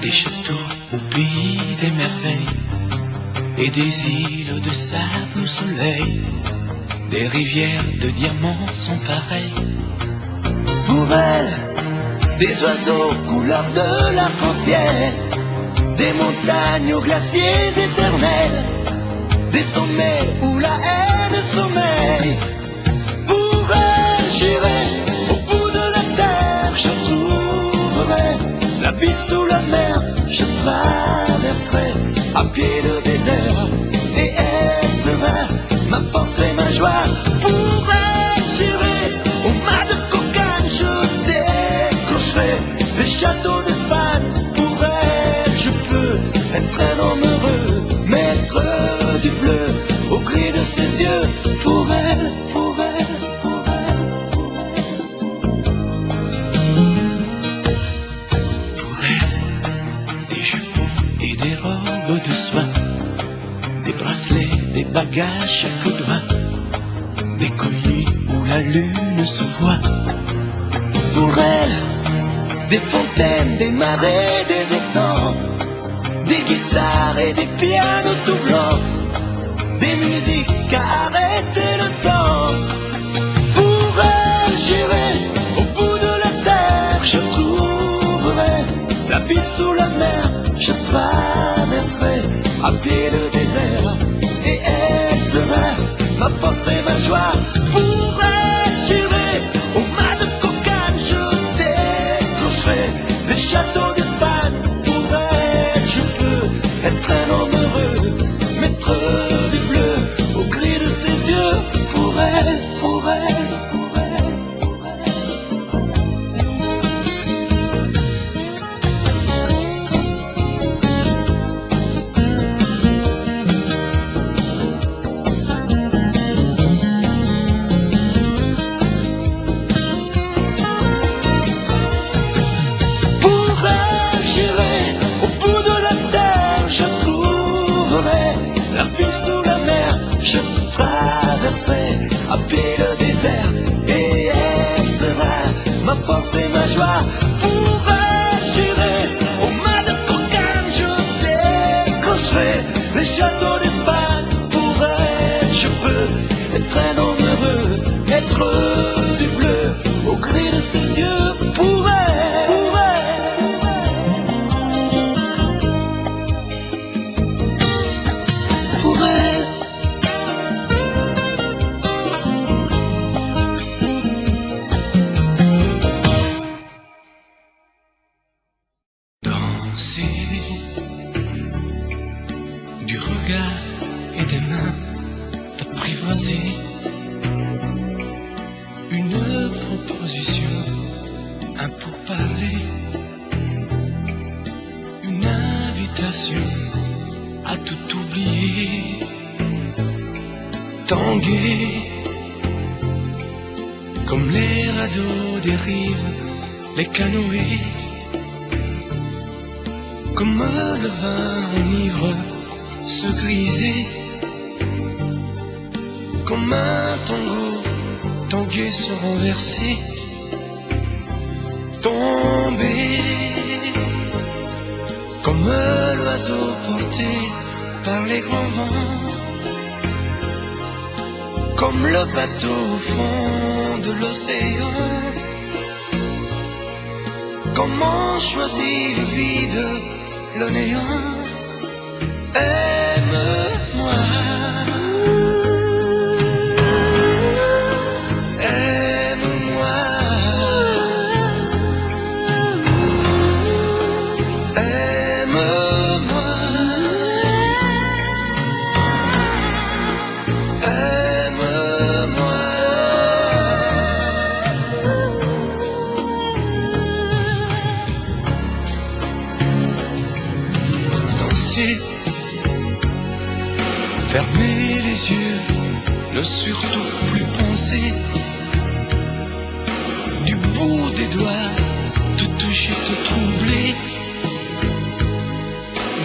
des châteaux au pays des merveilles et des îles de sable au soleil. Des rivières de diamants sont pareilles. Pour elle, des oiseaux couleur de l'arc-en-ciel, des montagnes aux glaciers éternels, des sommets où la haine sommeille. Pour elle, j'irai au bout de la terre, je trouverai la ville sous la mer, je traverserai à pied le désert, et elle sera ma force et ma joie. Pour elle, j'irai au mât de cocagne, je décrocherai les châteaux d'Espagne. Pour elle, je peux être un homme heureux, maître du bleu au gris de ses yeux. Pour elle, pour elle, pour elle, pour elle, des jupons et des robes de soie, des bracelets, des bagages chaque doigt, des colliers où la lune se voit. Pour elle, des fontaines, des marais, des étangs, des guitares et des pianos tout blancs, des musiques à arrêter le temps. Pour elle, j'irai au bout de la terre, je trouverai la ville sous la mer, je traverserai à pied le désert, et elle sera ma force et ma joie. Pour elle, j'irai au mât de cocagne, je décrocherai les châteaux d'Espagne. Pour elle, je peux être un homme heureux, maître du bleu au gris de ses yeux. Pour elle, pour elle, pour elle, pour elle. Pour elle, j'irai au bout de la terre, je trouverai la ville sous la mer, je traverserai à pied le désert, et elle sera ma force et ma joie. Pour elle, j'irai au mât de cocagne, je décrocherai les châteaux d'Espagne. Pour elle, je peux être un homme heureux, être du bleu au gris de ses yeux. Pour elle, pour elle, pour elle. Danser du regard et des mains, t'apprivoiser une proposition, un pourparler, une invitation à tout oublier, tanguer comme les radeaux des rives, les canoës, comme le vin enivre, se griser, comme un tango, tanguer, se renverser, tomber, comme l'oiseau porté par les grands vents, comme le bateau au fond de l'océan. Comment choisir le vide, le néant? Aime-moi, aime-moi, aime-moi, aime-moi. Danser, fermer les yeux, ne surtout plus penser, du bout des doigts, te toucher, te troubler,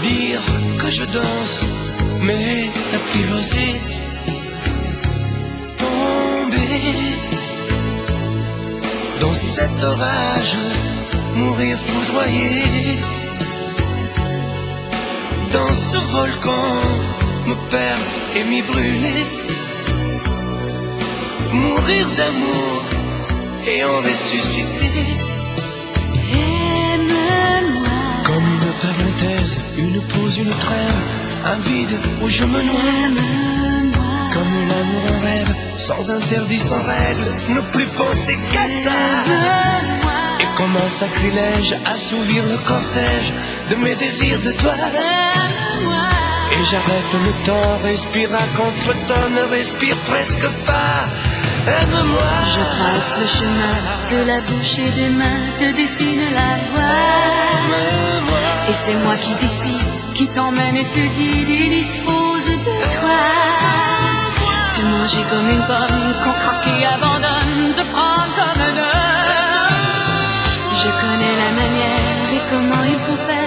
dire que je danse, mais t'apprivoiser, tomber dans cet orage, mourir foudroyé, dans ce volcan, me perdre et m'y brûler, mourir d'amour et en ressusciter. Aime-moi comme une parenthèse, une pause, une trêve, un vide où je me noie. Aime-moi Comme l'amour en rêve, sans interdit, sans règle, ne plus penser qu'à ça. Aime-moi Et comme un sacrilège, assouvir le cortège de mes désirs de toi. Aime-moi Et j'arrête le temps, respire à contre-temps, ne respire presque pas. Aime-moi. Je trace le chemin de la bouche et des mains, te dessine la voie. Aime-moi. Et c'est moi qui décide, qui t'emmène et te guide et dispose de toi. Te manger comme une pomme, qu'on craque et abandonne, te prendre comme un homme. Je connais la manière et comment il faut faire.